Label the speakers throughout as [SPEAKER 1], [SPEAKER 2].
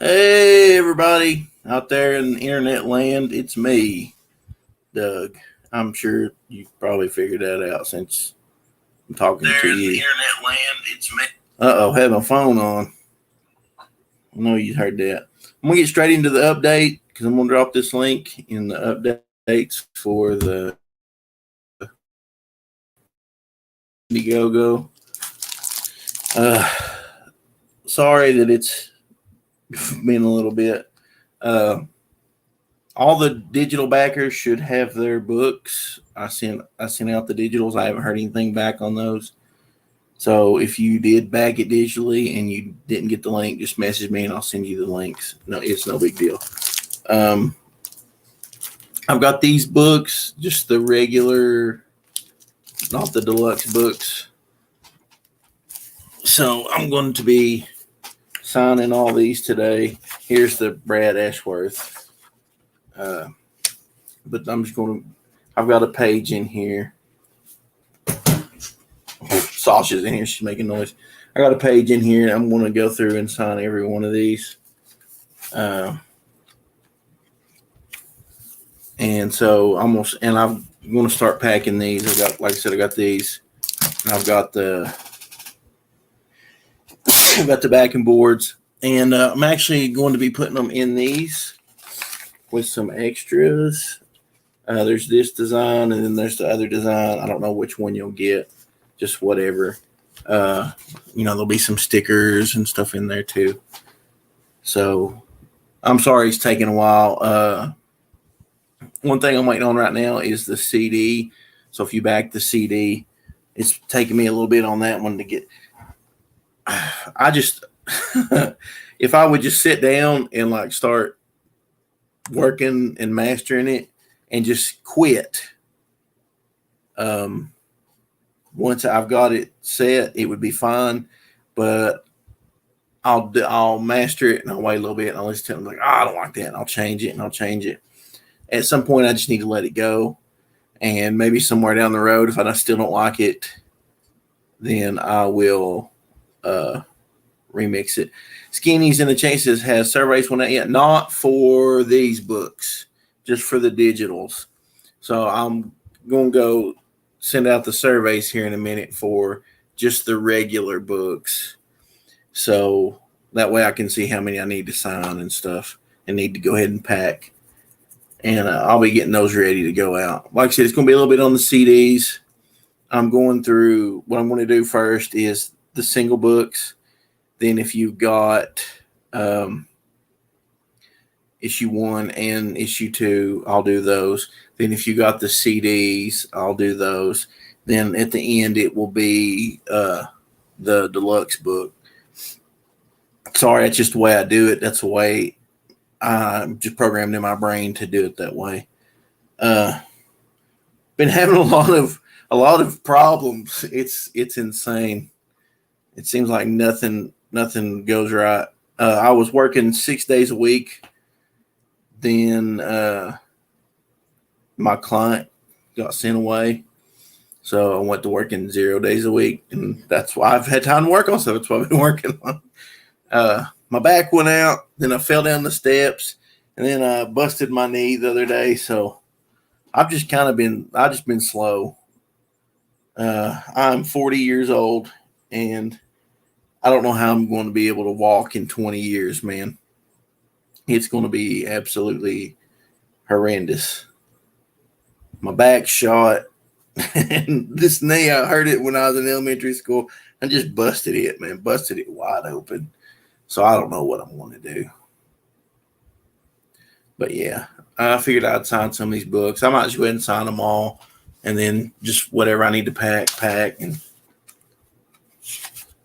[SPEAKER 1] Hey, everybody out there in internet land, it's me, Doug. I'm sure you probably figured that out since I'm talking to
[SPEAKER 2] There in
[SPEAKER 1] you.
[SPEAKER 2] internet land, it's me.
[SPEAKER 1] Had my phone on. I know you heard that. I'm gonna get straight into the update because I'm gonna drop this link in the updates for the Indiegogo. Sorry that it's been a little bit. Uh, all the digital backers should have their books. I sent out the digitals. I haven't heard anything back on those. So if you did back it digitally and you didn't get the link, just message me and I'll send you the links. No, it's no big deal. Um, I've got these books, just the regular, not the deluxe books. So I'm going to be signing all these today. Here's the Brad Ashworth. Uh, but I'm just going to, I've got a page in here. Sasha's in here. She's making noise. I got a page in here. I'm going to go through and sign every one of these. And so I'm going to start packing these. I've got, like I said, I got these. And I've got the backing boards, and I'm actually going to be putting them in these with some extras. There's this design, and then there's the other design. I don't know which one you'll get, just whatever. There'll be some stickers and stuff in there too. So I'm sorry it's taking a while. One thing I'm waiting on right now is the CD. So if you back the CD, it's taking me a little bit on that one to get. I just, if I would just sit down and like start working and mastering it and just quit, once I've got it set, it would be fine. But I'll master it and I'll wait a little bit and I'll listen to it. I'm like, I don't like that. And I'll change it and I'll change it. At some point, I just need to let it go. And maybe somewhere down the road, if I still don't like it, then I will remix it. Skinnies in the Chases has surveys one yet, not for these books, just for the digitals. So I'm going to go send out the surveys here in a minute for just the regular books. So that way I can see how many I need to sign and stuff and need to go ahead and pack. And I'll be getting those ready to go out. Like I said, it's going to be a little bit on the CDs. I'm going through what I'm going to do first is the single books. Then if you've got issue 1 and issue 2, I'll do those. Then if you got the CDs, I'll do those. Then at the end, it will be the deluxe book. Sorry, that's just the way I do it. That's the way I'm just programmed in my brain to do it that way. Been having a lot of problems. It's insane. It seems like nothing goes right. I was working 6 days a week. Then my client got sent away, so I went to working 0 days a week, and that's why I've had time to work on stuff. That's what I've been working on. My back went out, then I fell down the steps, and then I busted my knee the other day. So I've just been slow. I'm 40 years old, and I don't know how I'm going to be able to walk in 20 years, man. It's going to be absolutely horrendous. My back shot, and this knee, I heard it when I was in elementary school. I just busted it, man. Busted it wide open. So I don't know what I'm going to do. But yeah, I figured I'd sign some of these books. I might just go ahead and sign them all, and then just whatever I need to pack. And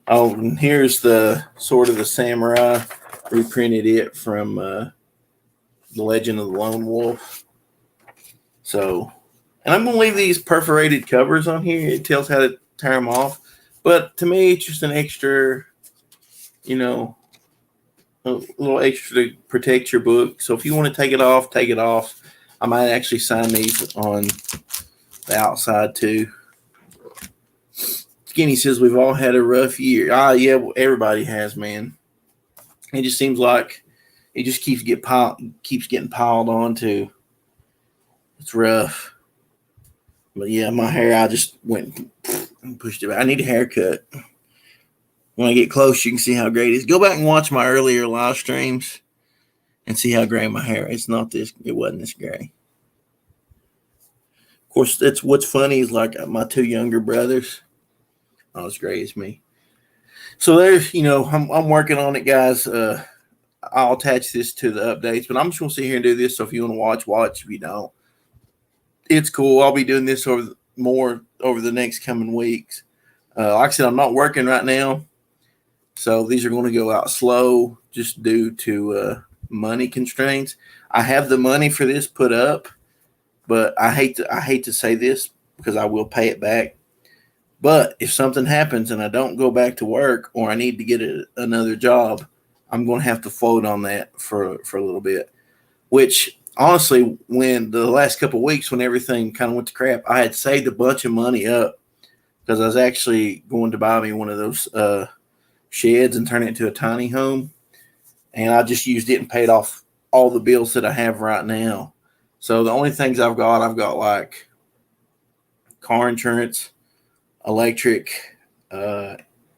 [SPEAKER 1] and here's the Sword of the Samurai. Reprinted it from The Legend of the Lone Wolf. So, and I'm going to leave these perforated covers on here. It tells how to tear them off. But to me, it's just an extra, a little extra to protect your book. So if you want to take it off, take it off. I might actually sign these on the outside too. Skinny says we've all had a rough year. Yeah, everybody has, man. It just seems like it just keeps getting piled onto. It's rough. But yeah, my hair, I just went and pushed it back. I need a haircut. When I get close, you can see how great it is. Go back and watch my earlier live streams and see how gray my hair is. It wasn't this gray. Of course, that's what's funny is like my two younger brothers, not as gray as me. So there's, I'm working on it, guys. I'll attach this to the updates, but I'm just going to sit here and do this. So if you want to watch. If you don't, it's cool. I'll be doing this more over the next coming weeks. Like I said, I'm not working right now, so these are going to go out slow just due to money constraints. I have the money for this put up, but I hate to say this because I will pay it back. But if something happens and I don't go back to work or I need to get another job, I'm going to have to float on that for a little bit. Which honestly, when the last couple of weeks when everything kind of went to crap, I had saved a bunch of money up because I was actually going to buy me one of those sheds and turn it into a tiny home. And I just used it and paid off all the bills that I have right now. So the only things I've got like car insurance, electric,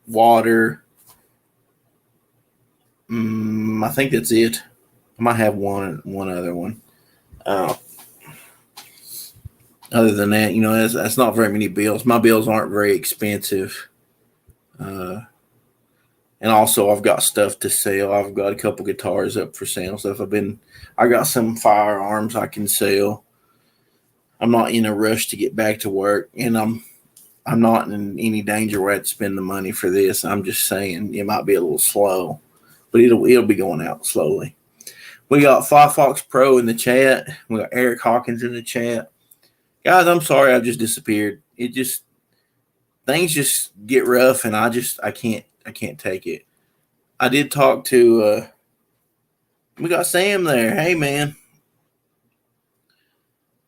[SPEAKER 1] water. I think that's it. I might have one other one. Other than that, that's not very many bills. My bills aren't very expensive. And also I've got stuff to sell. I've got a couple guitars up for sale. So I got some firearms I can sell. I'm not in a rush to get back to work, and I'm not in any danger where I have to spend the money for this. I'm just saying it might be a little slow, but it'll be going out slowly. We got Firefox Pro in the chat. We got Eric Hawkins in the chat. Guys, I'm sorry I just disappeared. Things just get rough, and I can't take it. I did talk to we got Sam there. Hey man.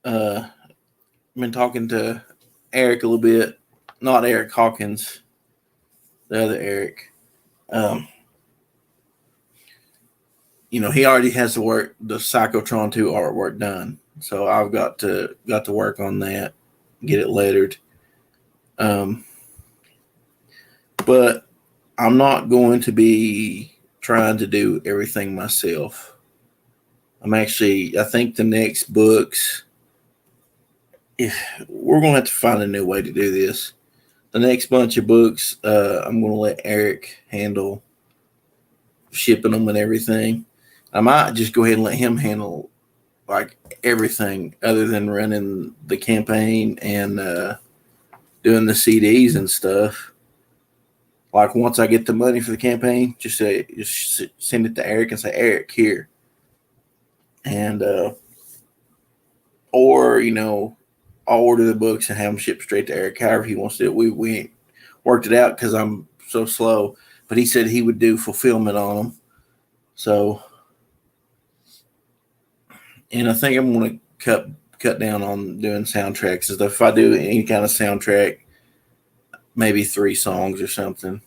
[SPEAKER 1] I've been talking to Eric a little bit. Not Eric Hawkins. The other Eric. He already has the Psychotron 2 artwork done. So I've got to work on that, get it lettered. But I'm not going to be trying to do everything myself. I think the next books, we're going to have to find a new way to do this. The next bunch of books, I'm going to let Eric handle shipping them and everything. I might just go ahead and let him handle like everything other than running the campaign and doing the CDs and stuff. Like once I get the money for the campaign, just send it to Eric and say, Eric, here. And or I'll order the books and have them shipped straight to Eric. However he wants to do it. We ain't worked it out because I'm so slow. But he said he would do fulfillment on them. So, and I think I'm going to cut down on doing soundtracks and stuff. If I do any kind of soundtrack, maybe 3 songs or something.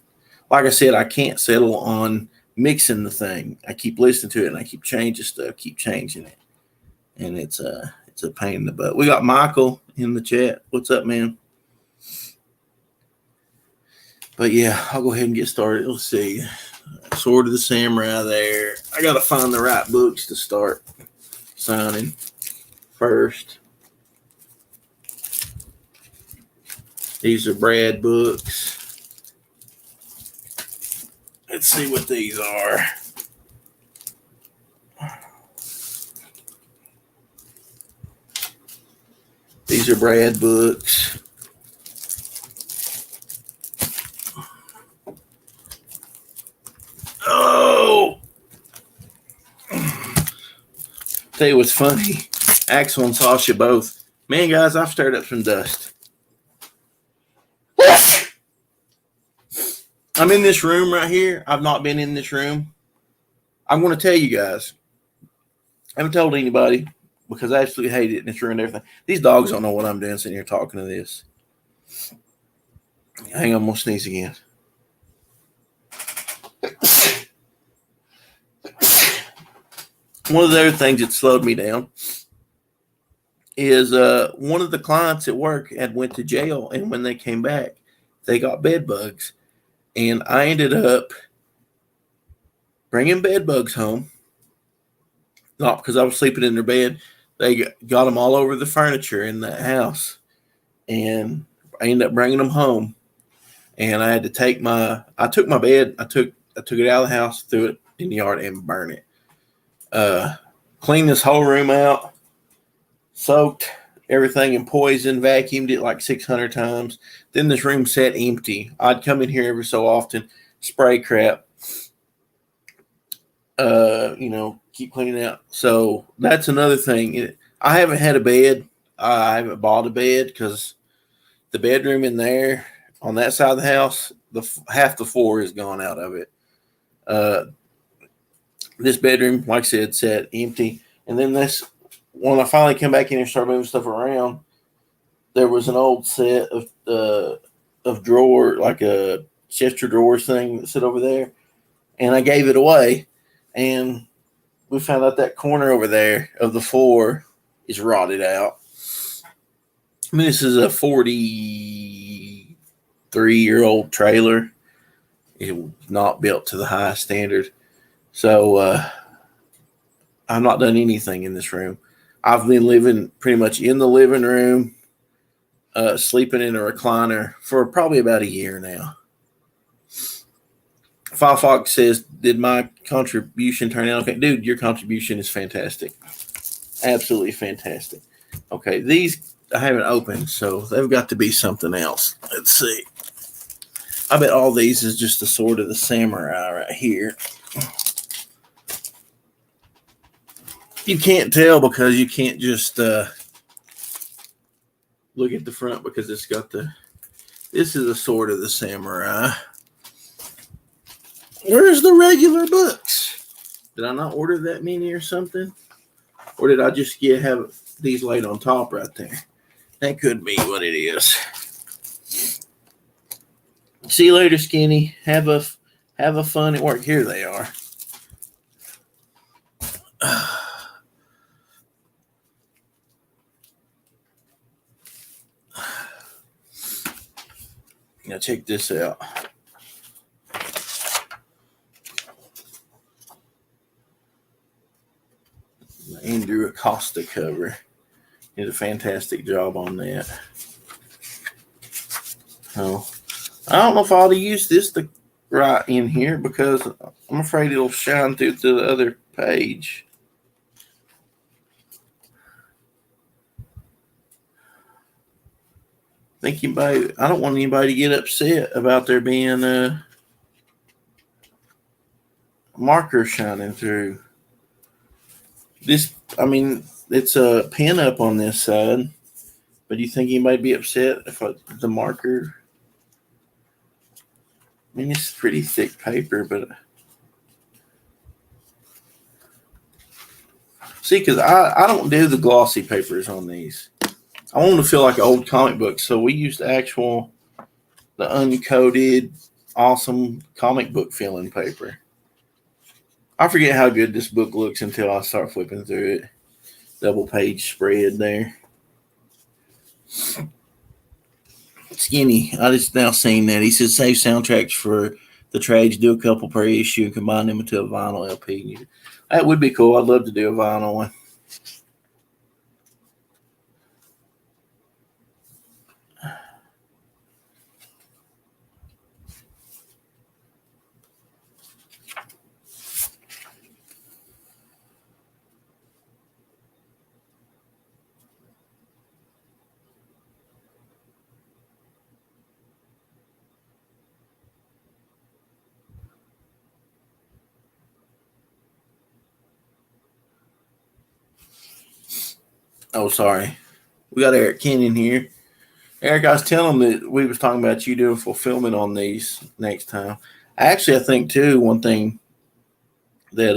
[SPEAKER 1] Like I said, I can't settle on mixing the thing. I keep listening to it and I keep changing stuff, keep changing it. And it's a pain in the butt. We got Michael in the chat. What's up, man? But yeah, I'll go ahead and get started. Let's see. Sword of the Samurai there. I got to find the right books to start signing first. These are Brad books. Let's see what these are. These are Brad books. Oh! Tell you what's funny. Axel and Sasha both. Man, guys, I've stirred up some dust. I'm in this room right here. I've not been in this room. I'm going to tell you guys. I haven't told anybody because I absolutely hate it and it's ruined everything. These dogs don't know what I'm doing sitting here talking to this. Hang on, I'm going to sneeze again. One of the other things that slowed me down is one of the clients at work had went to jail, and when they came back, they got bed bugs, and I ended up bringing bed bugs home. Not because I was sleeping in their bed. They got them all over the furniture in that house, and I ended up bringing them home. And I had to I took my bed, I took it out of the house, threw it in the yard, and burn it. Cleaned this whole room out, soaked everything in poison, vacuumed it like 600 times. Then this room sat empty. I'd come in here every so often, spray crap, keep cleaning out. So that's another thing. I haven't had a bed. I haven't bought a bed because the bedroom in there on that side of the house, half the floor is gone out of it. This bedroom, like I said, sat empty. And then when I finally came back in and started moving stuff around, there was an old set of drawer, like a chest of drawers thing that sit over there. And I gave it away. And we found out that corner over there of the floor is rotted out. I mean, this is a 43-year-old trailer. It was not built to the highest standard. So I've not done anything in this room. I've been living pretty much in the living room, sleeping in a recliner for probably about a year now. Fox says, did my contribution turn out okay? Dude, your contribution is fantastic. Absolutely fantastic. Okay, these I haven't opened, so they've got to be something else. Let's see. I bet all these is just the sword of the samurai right here. You can't tell because you can't just look at the front because it's got this is the sword of the samurai. Where's the regular books? Did I not order that many or something? Or did I just have these laid on top right there? That could be what it is. See you later, Skinny. Have a fun at work. Here they are. Now check this out. Andrew Acosta cover. Did a fantastic job on that. Oh, I don't know if I ought to use this right in here because I'm afraid it'll shine through to the other page. I don't want anybody to get upset about there being a marker shining through. It's a pin up on this side, but do you think anybody would be upset if the marker? I mean, it's pretty thick paper, but see, because I don't do the glossy papers on these. I want to feel like an old comic book, so we used the uncoated, awesome comic book feeling paper. I forget how good this book looks until I start flipping through it. Double page spread there. Skinny, I just now seen that. He says save soundtracks for the trades, do a couple per issue, and combine them into a vinyl LP. That would be cool. I'd love to do a vinyl one. Oh, sorry. We got Eric Kenyon here. Eric, I was telling him that we was talking about you doing fulfillment on these next time. Actually, I think, too, one thing that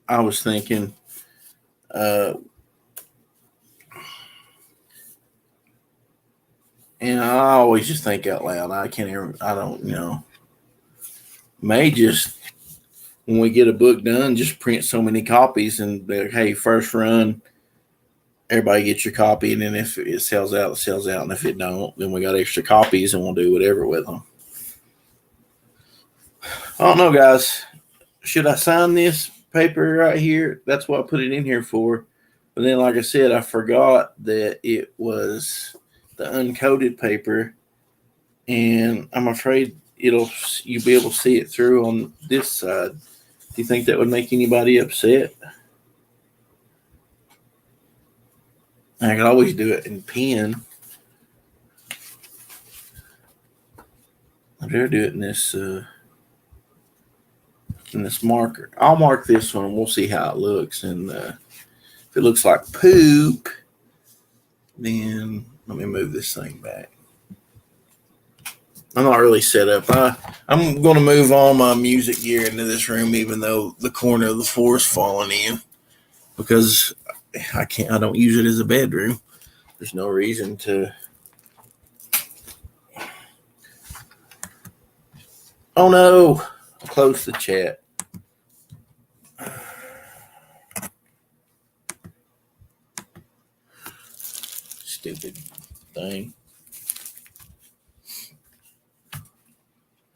[SPEAKER 1] I was thinking, and I always just think out loud. I don't, may just when we get a book done, just print so many copies and be like, hey, first run, everybody get your copy, and then if it sells out, it sells out, and if it don't, then we got extra copies and we'll do whatever with them. I don't know, guys. Should I sign this paper right here? That's what I put it in here for. But then, like I said, I forgot that it was the uncoated paper, and I'm afraid you'll be able to see it through on this side. Do you think that would make anybody upset? I could always do it in pen. I'd rather do it in this marker. I'll mark this one, and we'll see how it looks. And if it looks like poop, then let me move this thing back. I'm not really set up. I'm going to move all my music gear into this room, even though the corner of the floor is falling in, because I don't use it as a bedroom. There's no reason to. Oh no! I closed the chat. Stupid thing.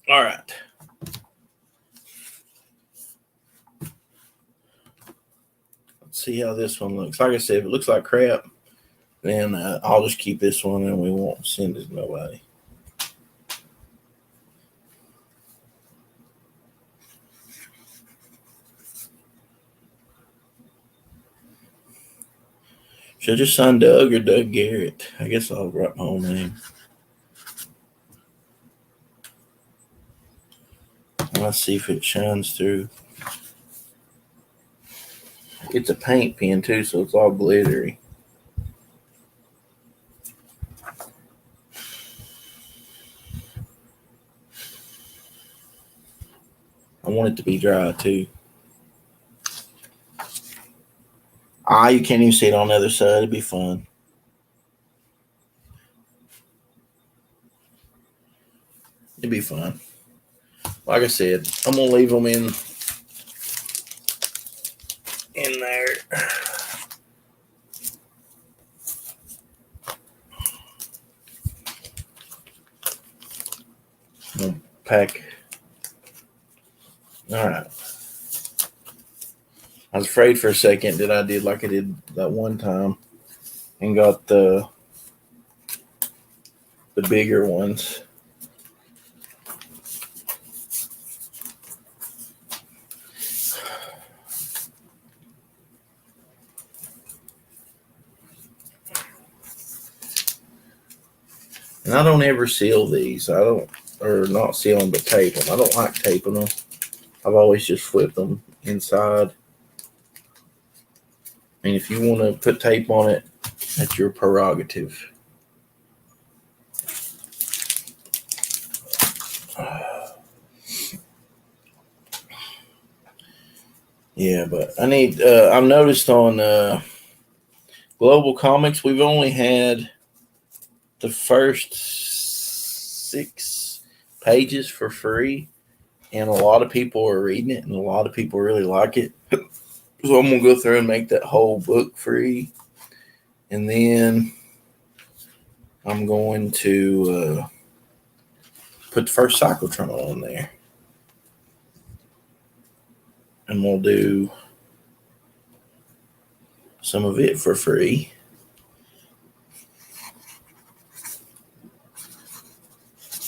[SPEAKER 1] All right. Let's see how this one looks. Like I said, if it looks like crap, then I'll just keep this one and we won't send it to nobody. Should I just sign Doug or Doug Garrett? I guess I'll write my own name. Let's see if it shines through. It's a paint pen too, so it's all glittery. I want it to be dry too. You can't even see it on the other side. It'd be fun. It'd be fun. Like I said, I'm gonna leave them in there. I'll pack. All right. I was afraid for a second that I did like I did that one time and got the bigger ones. And I don't ever seal these. Not seal them, but tape them. I don't like taping them. I've always just flipped them inside. And if you want to put tape on it, that's your prerogative. Yeah, but I need. I've noticed on Global Comics, we've only had the first 6 pages for free, and a lot of people are reading it, and a lot of people really like it. So I'm going to go through and make that whole book free. And then I'm going to put the first Cyclotron on there. And we'll do some of it for free.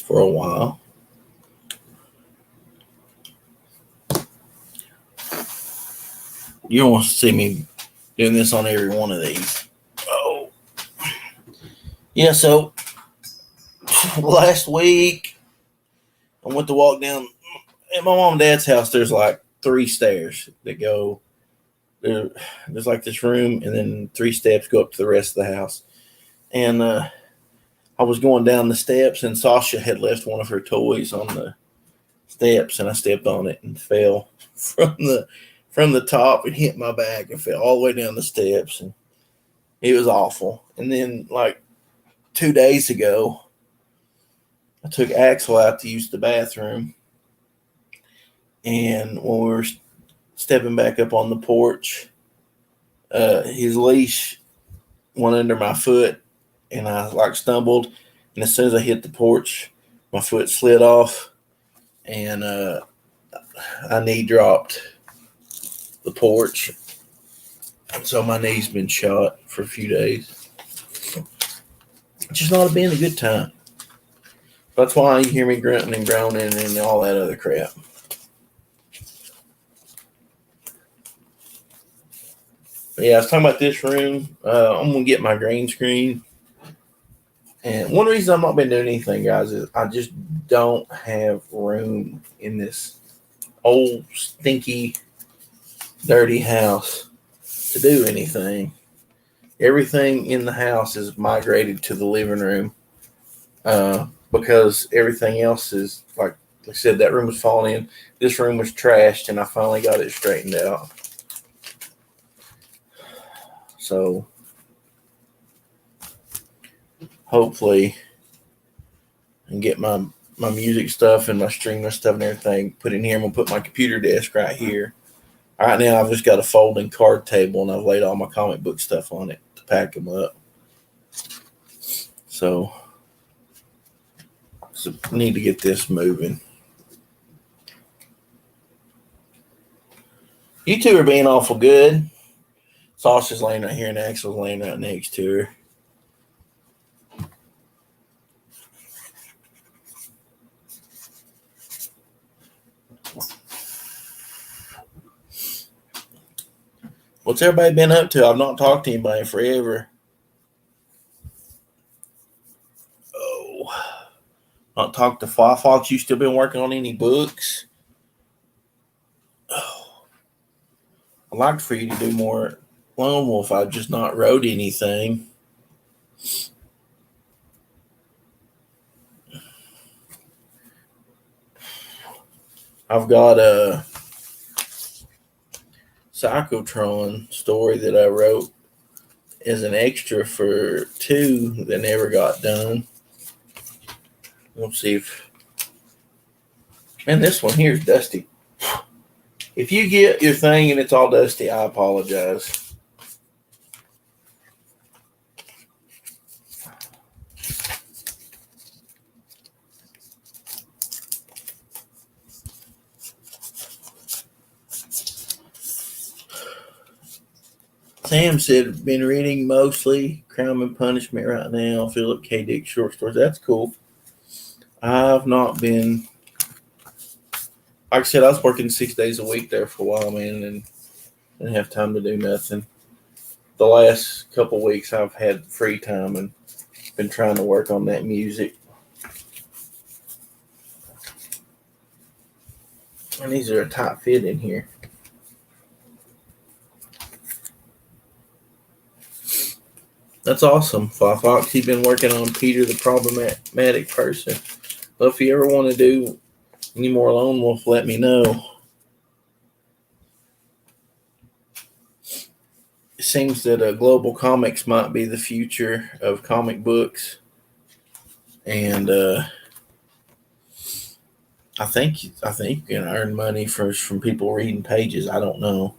[SPEAKER 1] For a while. You don't want to see me doing this on every one of these. Oh. Yeah, so last week I went to walk down at my mom and dad's house. There's like 3 stairs that go. There's like this room, and then 3 steps go up to the rest of the house. And I was going down the steps, and Sasha had left one of her toys on the steps, and I stepped on it and fell from the top and hit my back and fell all the way down the steps, and it was awful. And then like 2 days ago, I took Axel out to use the bathroom, And when we were stepping back up on the porch, his leash went under my foot, and I like stumbled. And as soon as I hit the porch, my foot slid off, and I knee dropped the porch. So my knee's been shot for a few days. It's just not been a good time. That's why you hear me grunting and groaning and all that other crap. But yeah, I was talking about this room. I'm going to get my green screen. And one reason I've not been doing anything, guys, is I just don't have room in this old, stinky, dirty house to do anything. Everything in the house is migrated to the living room because everything else is, like I said, that room was falling in. This room was trashed, and I finally got it straightened out. So hopefully I can get my music stuff and my streaming stuff and everything put in here. I'm going to put my computer desk right here. Right now I've just got a folding card table, and I've laid all my comic book stuff on it to pack them up. So I need to get this moving. You two are being awful good. Sauce is laying right here, and Axel's laying right next to her. What's everybody been up to? I've not talked to anybody in forever. Oh, not talked to Fox. You still been working on any books? Oh, I'd like for you to do more Lone Wolf. I've just not wrote anything. I've got a Psychotron story that I wrote as an extra for 2 that never got done. We'll see if... Man, this one here is dusty. If you get your thing and it's all dusty, I apologize. Sam said, been reading mostly Crime and Punishment right now, Philip K. Dick short stories. That's cool. I've not been... Like I said, I was working 6 days a week there for a while, man, and didn't have time to do nothing. The last couple of weeks I've had free time and been trying to work on that music. And these are a tight fit in here. That's awesome, Fox. He's been working on Peter the Problematic Person. Well, if you ever want to do any more Lone Wolf, let me know. It seems that global comics might be the future of comic books. And I think you can earn money from people reading pages. I don't know.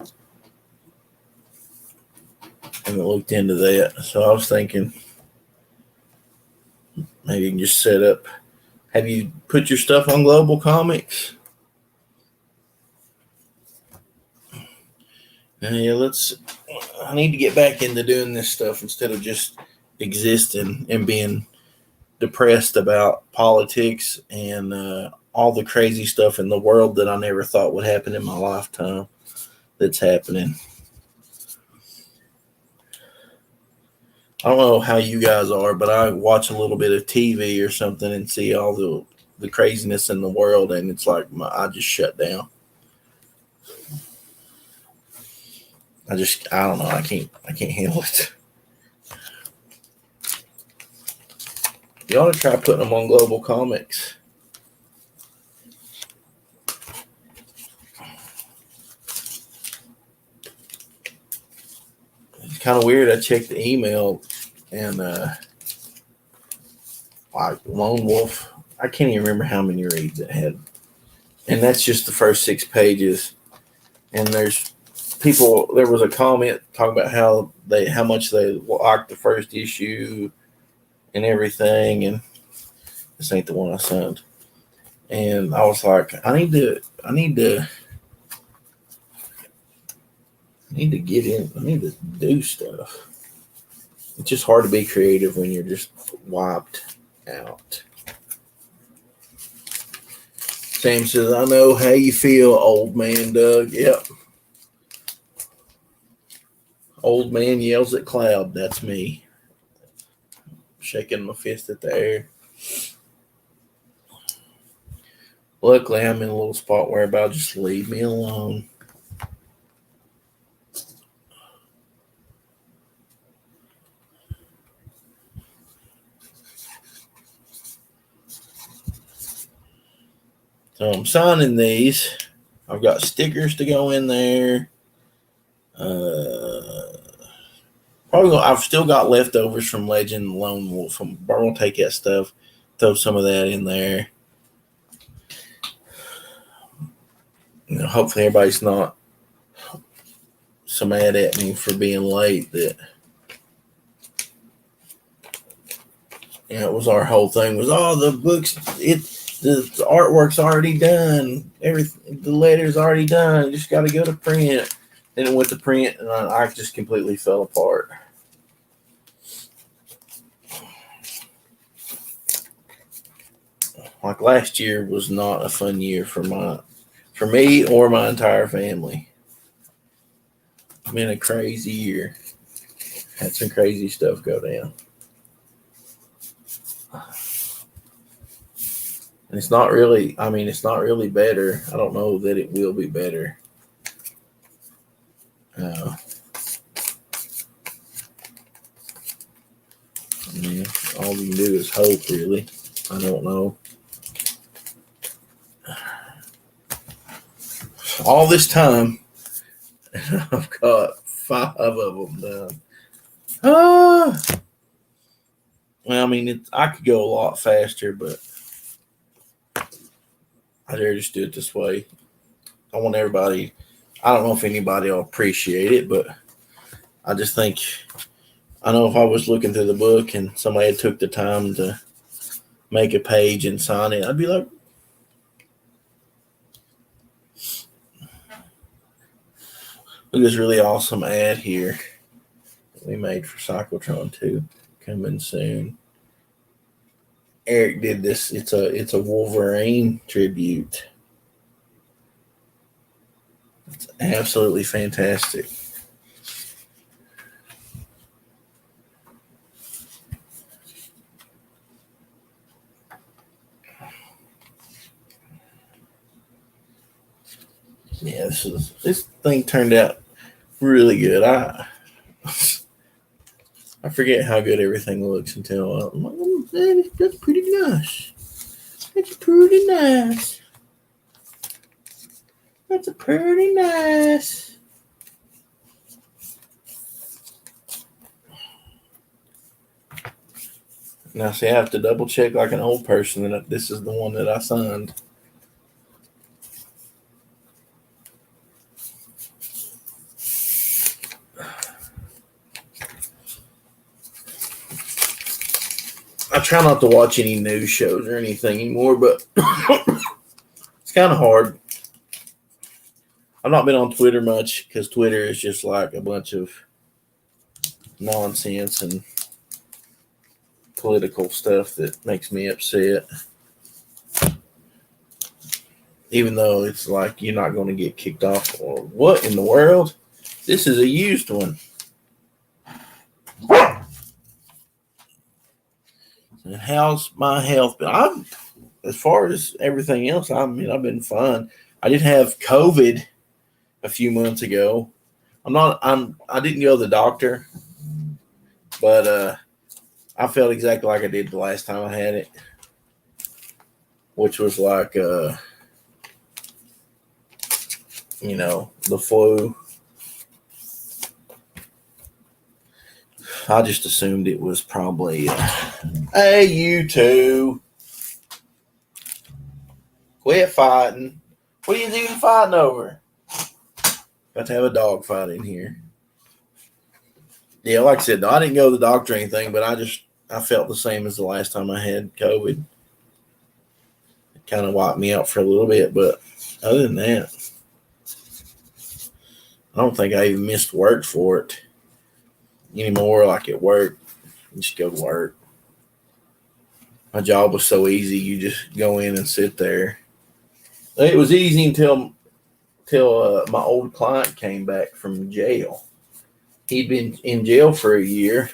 [SPEAKER 1] I haven't looked into that. So I was thinking maybe you can just set up. Have you put your stuff on Global Comics? Yeah, I need to get back into doing this stuff instead of just existing and being depressed about politics and all the crazy stuff in the world that I never thought would happen in my lifetime that's happening. I don't know how you guys are, but I watch a little bit of TV or something and see all the craziness in the world, and it's like I just shut down. I don't know. I can't handle it. You ought to try putting them on Global Comics. It's kind of weird. I checked the email and like Lone Wolf, I can't even remember how many reads it had. And that's just the first 6 pages. And there's people. There was a comment talking about how much they liked the first issue and everything, and this ain't the one I signed. And I was like, I need to get in. I need to do stuff. It's just hard to be creative when you're just wiped out. Sam says, I know how you feel, old man Doug. Yep. Old man yells at cloud. That's me. Shaking my fist at the air. Luckily, I'm in a little spot where about just leave me alone. So I'm signing these. I've got stickers to go in there. I've still got leftovers from Legend Lone Wolf. I'm gonna take that stuff, throw some of that in there. Hopefully everybody's not so mad at me for being late. That it was our whole thing was the books. The artwork's already done. Everything, the letter's already done. You just got to go to print. Then it went to print, and I just completely fell apart. Like last year was not a fun year for me or my entire family. It's been a crazy year. Had some crazy stuff go down. And it's not really better. I don't know that it will be better. All we can do is hope, really. I don't know. All this time, I've got 5 of them done. Well, I mean, I could go a lot faster, but I dare just do it this way. I want everybody. I don't know if anybody will appreciate it, but I just think I know if I was looking through the book and somebody took the time to make a page and sign it, I'd be like, look at this really awesome ad here that we made for Cyclotron 2 coming soon. Eric did this. It's a Wolverine tribute. It's absolutely fantastic. Yeah, this thing turned out really good. I forget how good everything looks until I'm like, oh, that's pretty nice. That's pretty nice. That's a pretty nice. Now, see, I have to double check like an old person that this is the one that I signed. I try not to watch any news shows or anything anymore, but it's kind of hard. I've not been on Twitter much because Twitter is just like a bunch of nonsense and political stuff that makes me upset. Even though it's like you're not going to get kicked off or what in the world? This is a used one. And how's my health been? As far as everything else, I mean, I've been fine. I did have COVID a few months ago. I didn't go to the doctor, but I felt exactly like I did the last time I had it, which was like, the flu. I just assumed it was probably, hey, you two, quit fighting. What are you even fighting over? Got to have a dog fight in here. Yeah, like I said, though, I didn't go to the doctor or anything, but I felt the same as the last time I had COVID. It kind of wiped me out for a little bit, but other than that, I don't think I even missed work for it anymore. Like at work, you just go to work. My job was so easy. You just go in and sit there. It was easy until my old client came back from jail. He'd been in jail for a year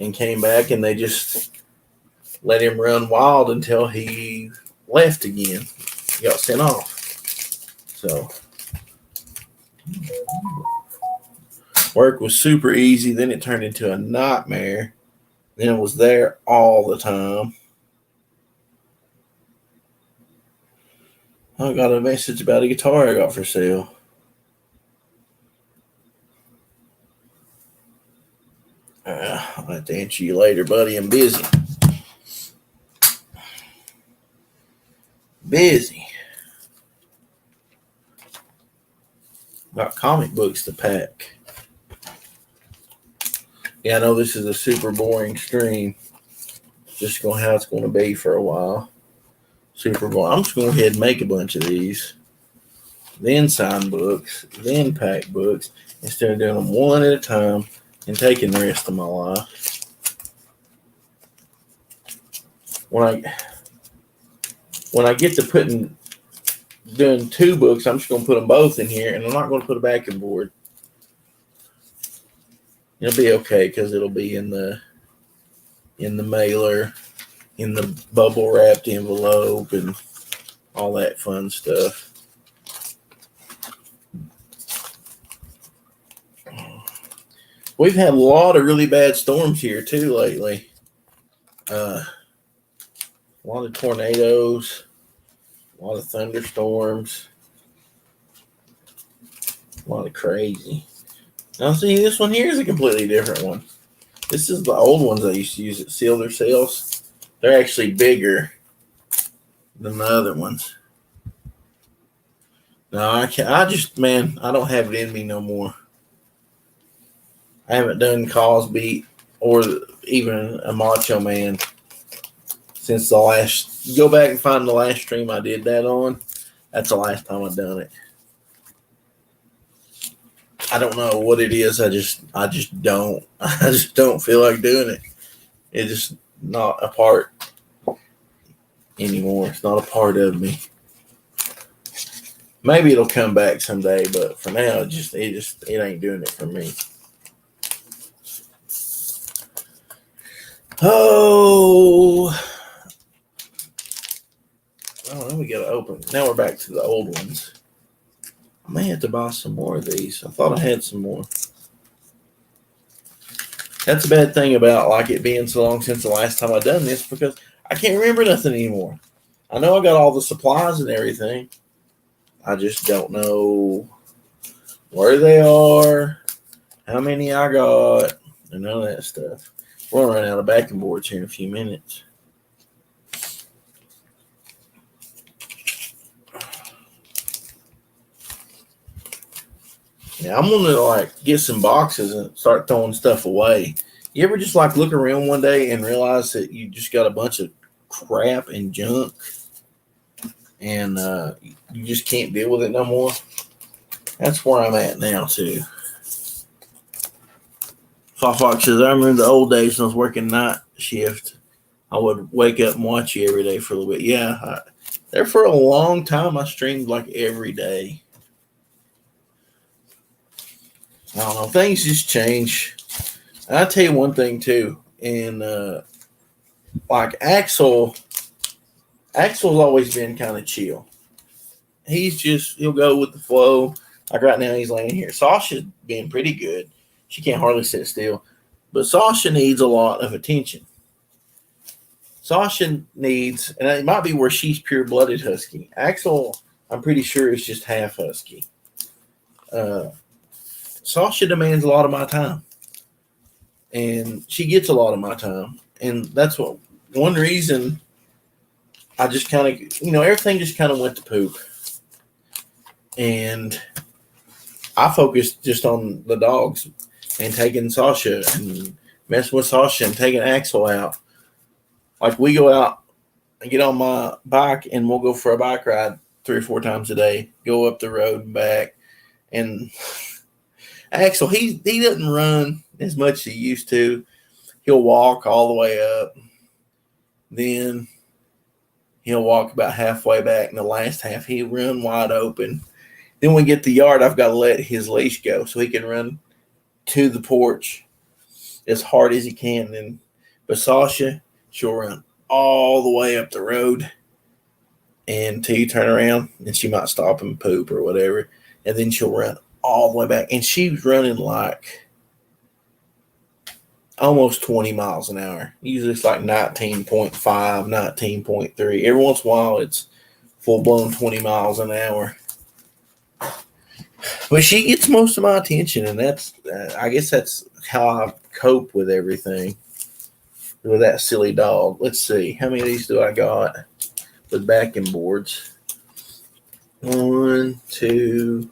[SPEAKER 1] and came back, and they just let him run wild until he left again. He got sent off. So work was super easy. Then it turned into a nightmare. Then it was there all the time. I got a message about a guitar I got for sale. I'll have to answer you later, buddy. I'm busy. Got comic books to pack. Yeah, I know this is a super boring stream. Just going how it's going to be for a while. Super boring. I'm just going to go ahead and make a bunch of these. Then sign books. Then pack books. Instead of doing them one at a time and taking the rest of my life. When I get to doing 2 books, I'm just going to put them both in here, and I'm not going to put a backing board. It'll be okay because it'll be in the mailer, in the bubble wrapped envelope, and all that fun stuff. We've had a lot of really bad storms here too lately. A lot of tornadoes, a lot of thunderstorms, a lot of crazy. Now see, this one here is a completely different one. This is the old ones I used to use that seal themselves. They're actually bigger than the other ones. No, I can't. I don't have it in me no more. I haven't done Cosby or even a Macho Man since the last. Go back and find the last stream I did that on. That's the last time I've done it. I don't know what it is. I just don't. I just don't feel like doing it. It's just not a part anymore. It's not a part of me. Maybe it'll come back someday, but for now, it ain't doing it for me. Oh, then we got to open. Now we're back to the old ones. I may have to buy some more of these. I thought I had some more. That's a bad thing about like it being so long since the last time I've done this because I can't remember nothing anymore. I know I got all the supplies and everything. I just don't know where they are, how many I got, and none of that stuff. We're going to run out of backing boards here in a few minutes. Yeah, I'm going to get some boxes and start throwing stuff away. You ever just look around one day and realize that you just got a bunch of crap and junk and you just can't deal with it no more? That's where I'm at now too. Fox says, I remember the old days when I was working night shift. I would wake up and watch you every day for a little bit. Yeah, there for a long time, I streamed every day. I don't know. Things just change. And I'll tell you one thing, too. And, Axel's always been kind of chill. He'll go with the flow. Like right now, he's laying here. Sasha's being pretty good. She can't hardly sit still. But Sasha needs a lot of attention. Sasha needs, and it might be where she's pure-blooded husky. Axel, I'm pretty sure, is just half husky. Sasha demands a lot of my time. And she gets a lot of my time. And that's one reason I just kind of, everything just kind of went to poop. And I focused just on the dogs and taking Sasha and messing with Sasha and taking Axel out. Like we go out and get on my bike and we'll go for a bike ride 3 or 4 times a day, go up the road and back. And Axel, he doesn't run as much as he used to. He'll walk all the way up. Then he'll walk about halfway back. In the last half, he'll run wide open. Then when we get the yard, I've got to let his leash go so he can run to the porch as hard as he can. But Sasha, she'll run all the way up the road until you turn around, and she might stop and poop or whatever. And then she'll run all the way back. And she's running like almost 20 miles an hour. Usually it's like 19.5, 19.3. Every once in a while it's full-blown 20 miles an hour. But she gets most of my attention, and that's I guess that's how I cope with everything with that silly dog. Let's see. How many of these do I got with backing boards? 1, 2,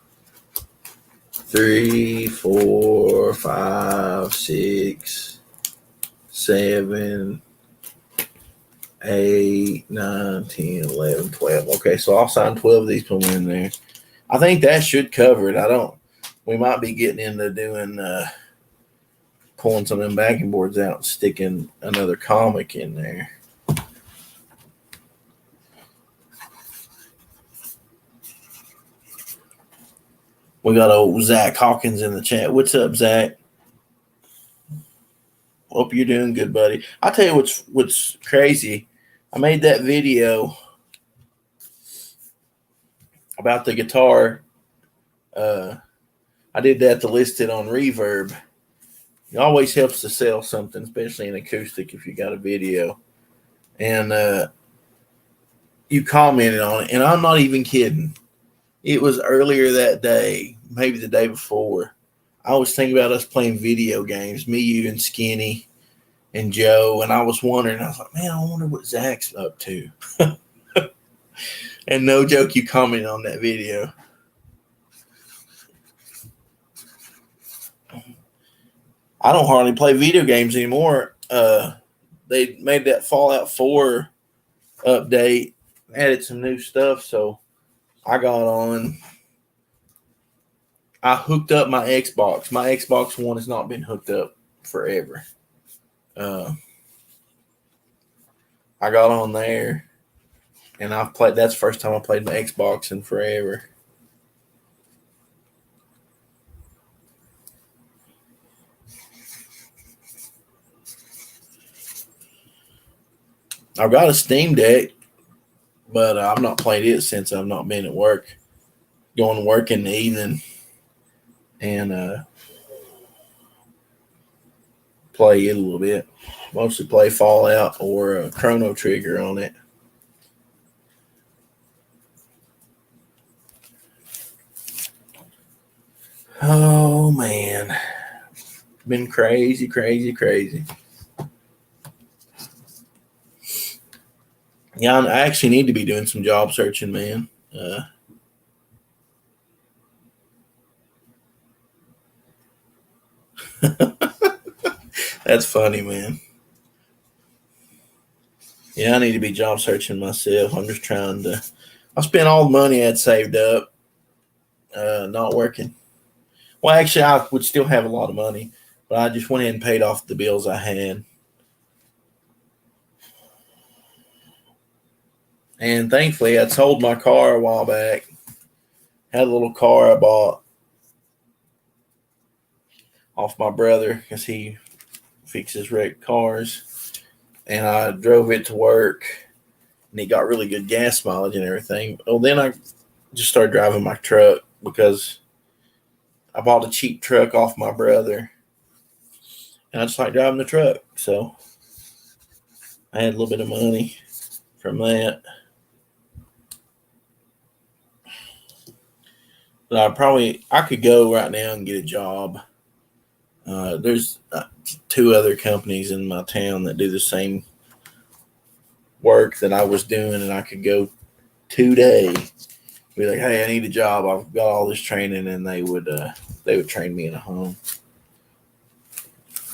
[SPEAKER 1] 3, 4, 5, 6, 7, 8, 9, 10, 11, 12. Okay, so I'll sign 12 of these, put them in there. I think that should cover it. We might be getting into doing, pulling some of them backing boards out and sticking another comic in there. We got old Zach Hawkins in the chat. What's up, Zach? Hope you're doing good, buddy. I'll tell you what's crazy. I made that video about the guitar. I did that to list it on Reverb. It always helps to sell something, especially in acoustic if you got a video. And you commented on it, and I'm not even kidding. It was earlier that day, maybe the day before. I was thinking about us playing video games, me, you, and Skinny and Joe, and I was wondering, I was like, man, I wonder what Zach's up to. And no joke, you commented on that video. I don't hardly play video games anymore. They made that Fallout 4 update, added some new stuff, so I got on. I hooked up my Xbox. My Xbox One has not been hooked up forever. I got on there, and I've played. That's the first time I played my Xbox in forever. I've got a Steam Deck, but I've not played it since I've not been at work. Going to work in the evening and play it a little bit. Mostly play Fallout or a Chrono Trigger on it. Oh, man. Been crazy, crazy, crazy. Yeah, I actually need to be doing some job searching, man. That's funny, man. Yeah, I need to be job searching myself. I'm just trying to. I spent all the money I had saved up, not working. Well, actually, I would still have a lot of money, but I just went ahead and paid off the bills I had. And thankfully, I sold my car a while back. Had a little car I bought off my brother because he fixes wrecked cars. And I drove it to work, and it got really good gas mileage and everything. Well, then I just started driving my truck because I bought a cheap truck off my brother, and I just like driving the truck. So I had a little bit of money from that. But I could go right now and get a job. There's 2 other companies in my town that do the same work that I was doing, and I could go today Be like, hey, I need a job. I've got all this training, and they would train me in a home.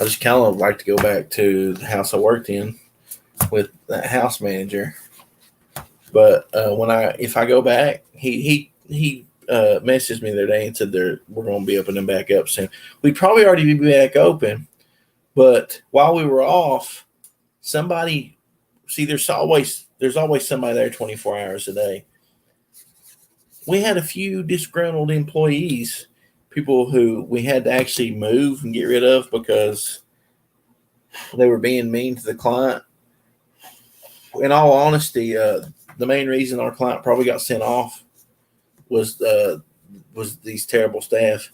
[SPEAKER 1] I just kind of like to go back to the house I worked in with that house manager. But if I go back, he messaged me the other day and said we're going to be opening back up soon. We'd probably already be back open, but while we were off, somebody there's always somebody there 24 hours a day. We had a few disgruntled employees, people who we had to actually move and get rid of because they were being mean to the client. In all honesty, the main reason our client probably got sent off was these terrible staff.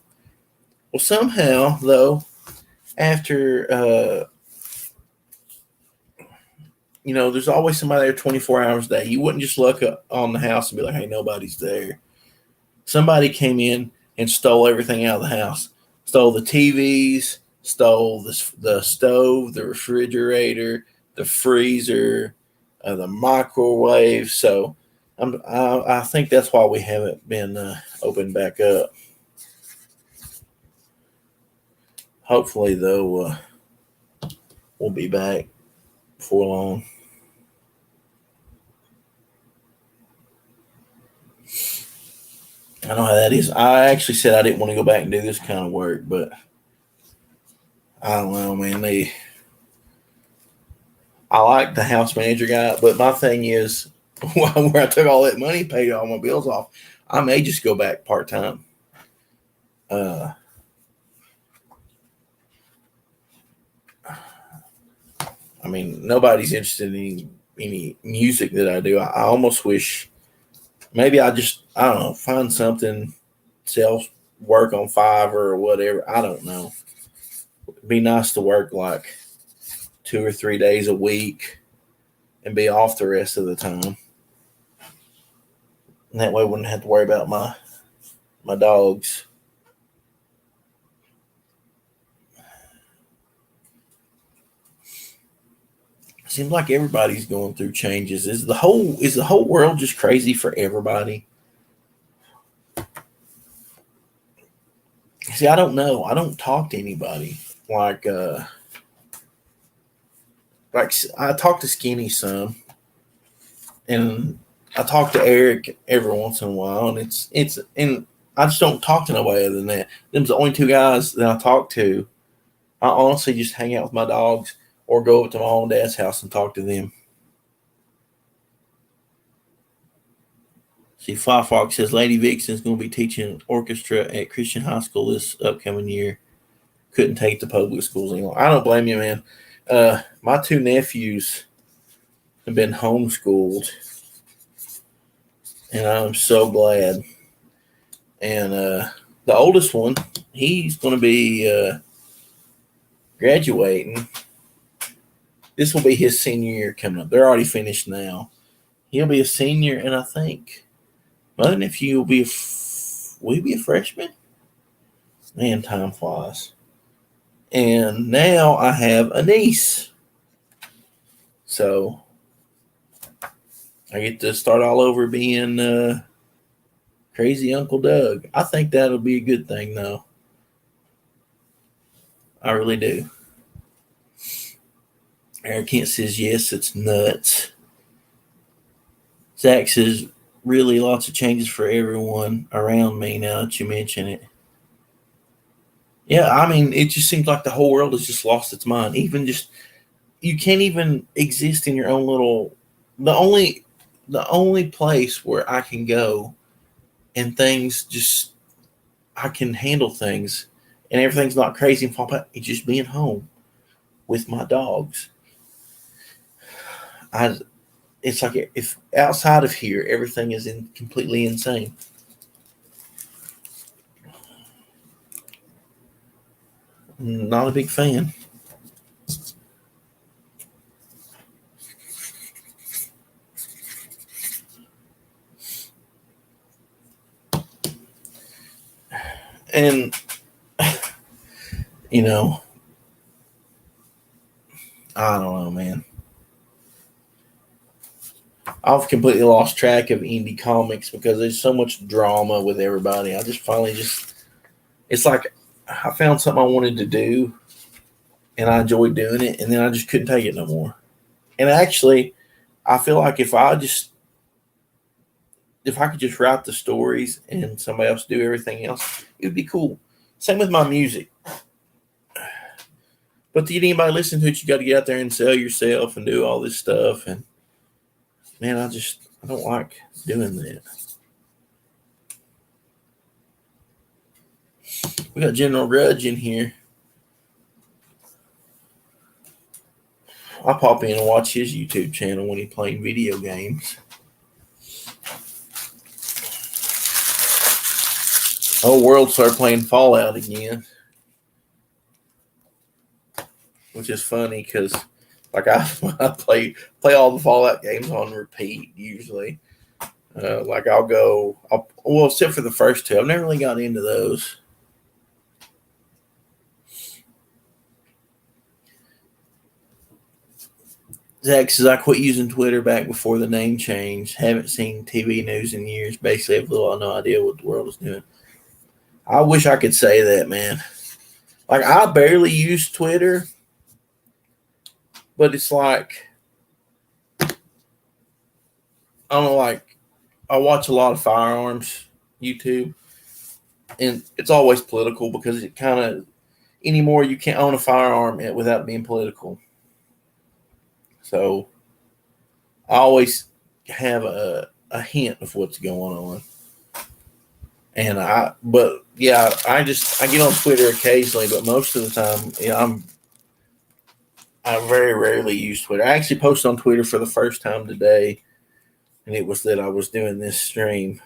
[SPEAKER 1] Well, somehow though, after there's always somebody there 24 hours a day. You wouldn't just look up on the house and be like, "Hey, nobody's there." Somebody came in and stole everything out of the house. Stole the TVs, stole the stove, the refrigerator, the freezer, the microwave. So I think that's why we haven't been opened back up. Hopefully, though, we'll be back before long. I know how that is. I actually said I didn't want to go back and do this kind of work, but I don't know, man. I like the house manager guy, but my thing is, where I took all that money, paid all my bills off, I may just go back part time. I mean, nobody's interested in any music that I do. I almost wish maybe I don't know, find something, sell work on Fiverr or whatever. I don't know. It'd be nice to work like 2 or 3 days a week and be off the rest of the time. And that way I wouldn't have to worry about my dogs. Seems like everybody's going through changes. Is the whole world just crazy for everybody? See, I don't know. I don't talk to anybody like I talk to Skinny some, and I talk to Eric every once in a while, and and I just don't talk to nobody other than that. Them's the only two guys that I talk to. I honestly just hang out with my dogs or go up to my mom and dad's house and talk to them. See, Fly Fox says Lady Vixen's going to be teaching orchestra at Christian High School this upcoming year. Couldn't take the public schools anymore. I don't blame you, man. My two nephews have been homeschooled, and I'm so glad. And the oldest one, he's going to be graduating. This will be his senior year coming up. They're already finished now. He'll be a senior, and I think my other nephew will he be a freshman? Man, time flies. And now I have a niece. So I get to start all over being crazy Uncle Doug. I think that'll be a good thing, though. I really do. Eric Kent says, yes, it's nuts. Zach says, really lots of changes for everyone around me now that you mention it. Yeah, I mean, it just seems like the whole world has just lost its mind. Even just, you can't even exist in your own little, the only place where I can go and things just, I can handle things and everything's not crazy and fall apart. It's just being home with my dogs. It's like if outside of here everything is completely insane. Not a big fan. And you know, I don't know, man. I've completely lost track of indie comics because there's so much drama with everybody. I just finally it's like I found something I wanted to do and I enjoyed doing it, and then I just couldn't take it no more. And actually, I feel like if I could just write the stories and somebody else do everything else, it would be cool. Same with my music. But to get anybody listen to it, you got to get out there and sell yourself and do all this stuff. And man, I don't like doing that. We got General Rudge in here. I pop in and watch his YouTube channel when he's playing video games. Whole world started playing Fallout again, which is funny because, like, I play all the Fallout games on repeat usually. Like except for the first two, I've never really got into those. Zach says, I quit using Twitter back before the name change. Haven't seen TV news in years. Basically, have little or no idea what the world is doing. I wish I could say that, man. Like, I barely use Twitter, but it's like, I don't know, like, I watch a lot of firearms YouTube, and it's always political because it kind of, anymore, you can't own a firearm without being political. So I always have a hint of what's going on. And I get on Twitter occasionally, but most of the time, I very rarely use Twitter. I actually posted on Twitter for the first time today, and it was that I was doing this stream,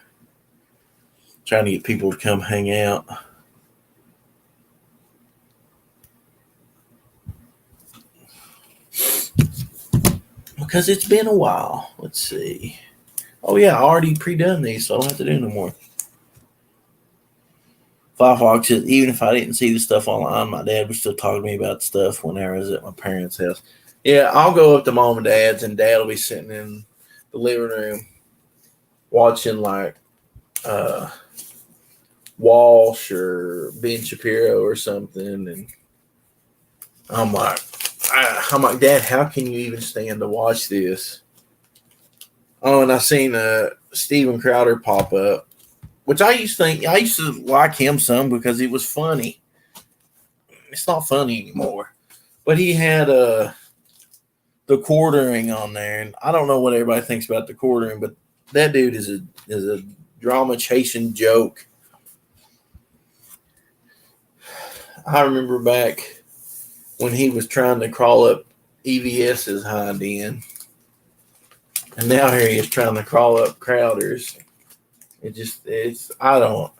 [SPEAKER 1] trying to get people to come hang out. Because it's been a while. Let's see. Oh yeah, I already pre-done these, so I don't have to do no more. Firefox says, even if I didn't see the stuff online, my dad would still talk to me about stuff whenever I was at my parents' house. Yeah, I'll go up to mom and dad's, and dad will be sitting in the living room watching like Walsh or Ben Shapiro or something, and I'm like, Dad, how can you even stand to watch this? Oh, and I seen Steven Crowder pop up, which I used to like him some because he was funny. It's not funny anymore, but he had the quartering on there, and I don't know what everybody thinks about the quartering, but that dude is a drama chasing joke. I remember back when he was trying to crawl up EVS's hind end, and now here he is trying to crawl up Crowder's. All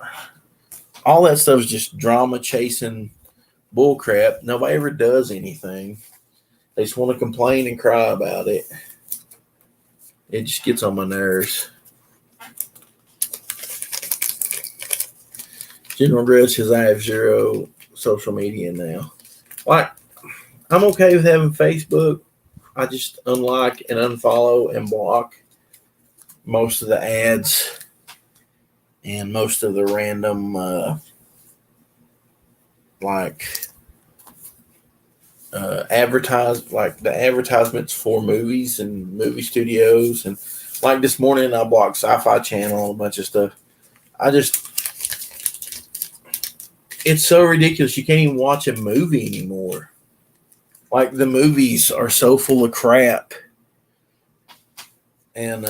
[SPEAKER 1] that stuff is just drama chasing bullcrap. Nobody ever does anything. They just want to complain and cry about it. It just gets on my nerves. General Dress says I have zero social media now. Like, I'm okay with having Facebook. I just unlike and unfollow and block most of the ads and most of the random the advertisements for movies and movie studios. And like this morning I blocked Sci-Fi Channel and a bunch of stuff. It's so ridiculous. You can't even watch a movie anymore. Like, the movies are so full of crap. And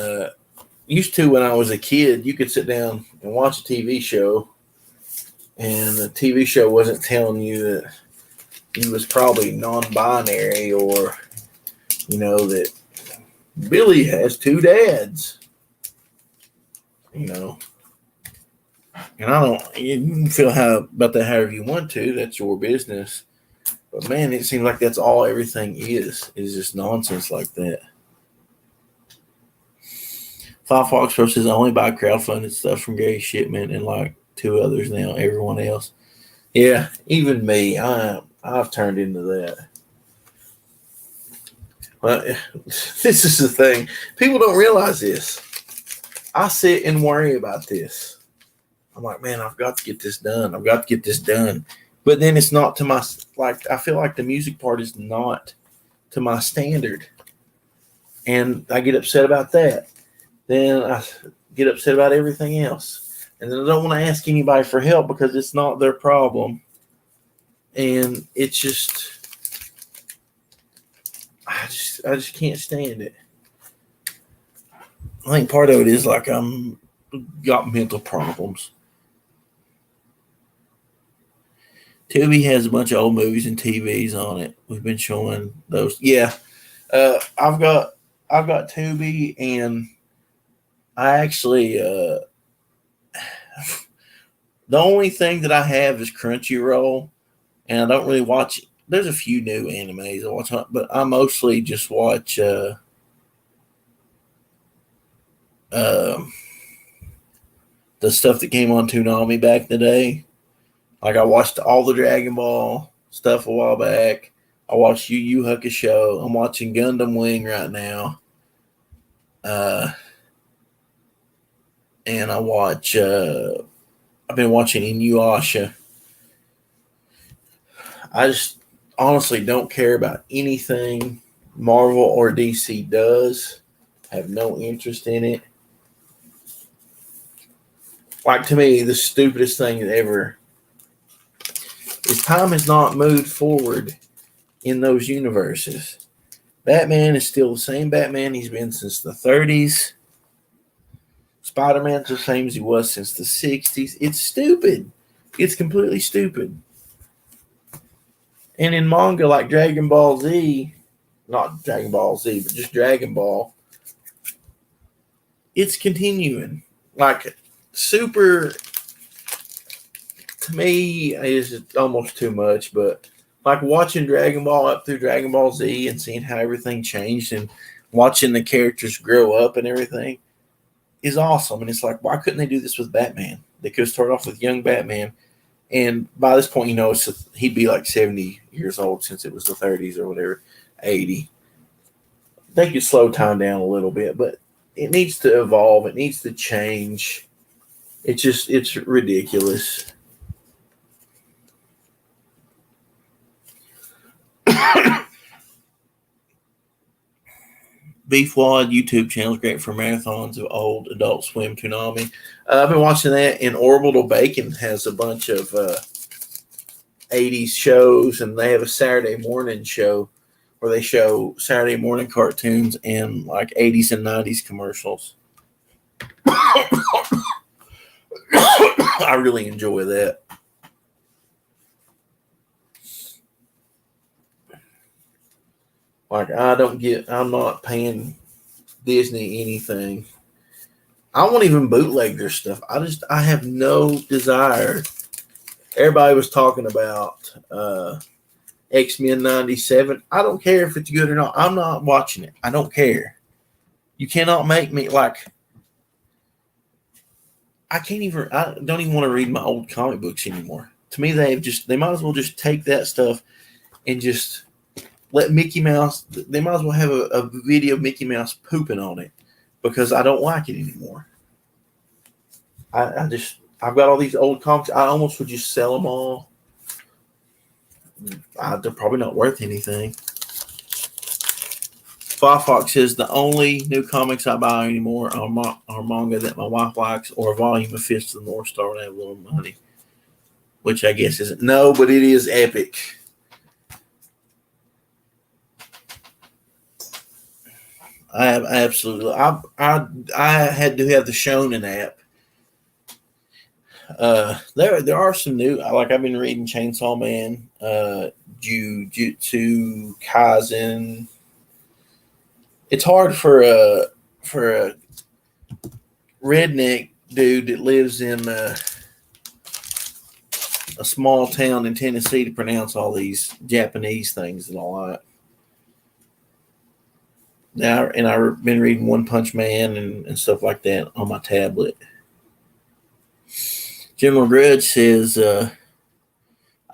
[SPEAKER 1] used to, when I was a kid, you could sit down and watch a TV show, and the TV show wasn't telling you that he was probably non-binary, or, that Billy has two dads. And you can feel about that however you want to. That's your business. But man, it seems like that's all everything is just nonsense like that. Firefox Pro says I only buy crowdfunded stuff from Gary Shipman and like two others now. Everyone else, yeah, even me, I've turned into that. Well, this is the thing. People don't realize this. I sit and worry about this. I'm like, man, I've got to get this done. I've got to get this done. But then it's not to my, like, I feel like the music part is not to my standard. And I get upset about that. Then I get upset about everything else. And then I don't want to ask anybody for help because it's not their problem. And it's just, I just can't stand it. I think part of it is like I'm got mental problems. Tubi has a bunch of old movies and TVs on it. We've been showing those. Yeah, I've got Tubi, and I actually the only thing that I have is Crunchyroll, and I don't really watch. There's a few new animes I watch, but I mostly just watch um the stuff that came on Toonami back in the day. Like I watched all the Dragon Ball stuff a while back. I watched Yu Yu Hakusho. I'm watching Gundam Wing right now. And I watch. I've been watching Inuyasha. I just honestly don't care about anything Marvel or DC does. I have no interest in it. Like to me, the stupidest thing ever is time has not moved forward in those universes. Batman is still the same Batman he's been since the 30s. Spider-Man's the same as he was since the 60s. It's stupid. It's completely stupid. And in manga like Dragon Ball Z, not Dragon Ball Z, but just Dragon Ball, it's continuing. Like Super, to me, is almost too much, but like watching Dragon Ball up through Dragon Ball Z and seeing how everything changed and watching the characters grow up and everything is awesome. And it's like, why couldn't they do this with Batman? They could have started off with young Batman. And by this point, he'd be like 70 years old since it was the 30s or whatever, 80. They could slow time down a little bit, but it needs to evolve. It needs to change. It's ridiculous. Beef Wad YouTube channel is great for marathons of old Adult Swim Toonami. I've been watching that, and Orbital Bacon has a bunch of 80s shows, and they have a Saturday morning show where they show Saturday morning cartoons and like 80s and 90s commercials. I really enjoy that. Like I'm not paying Disney anything. I won't even bootleg their stuff. I have no desire. Everybody was talking about X-Men 97. I don't care if it's good or not. I'm not watching it. I don't care. You cannot make me like I don't even want to read my old comic books anymore. To me, they might as well just take that stuff and just let Mickey Mouse, they might as well have a video of Mickey Mouse pooping on it because I don't like it anymore. I've got all these old comics. I almost would just sell them all. They're probably not worth anything. Fox says the only new comics I buy anymore are manga that my wife likes or a volume of Fist of the North Star when I have a little money, which I guess isn't. No, but it is epic. I have absolutely. I had to have the Shonen app. There are some new. Like I've been reading Chainsaw Man, Jujutsu Kaisen. It's hard for a redneck dude that lives in a small town in Tennessee to pronounce all these Japanese things and all that. Now, and I've been reading One Punch Man and stuff like that on my tablet. General Grudge says, I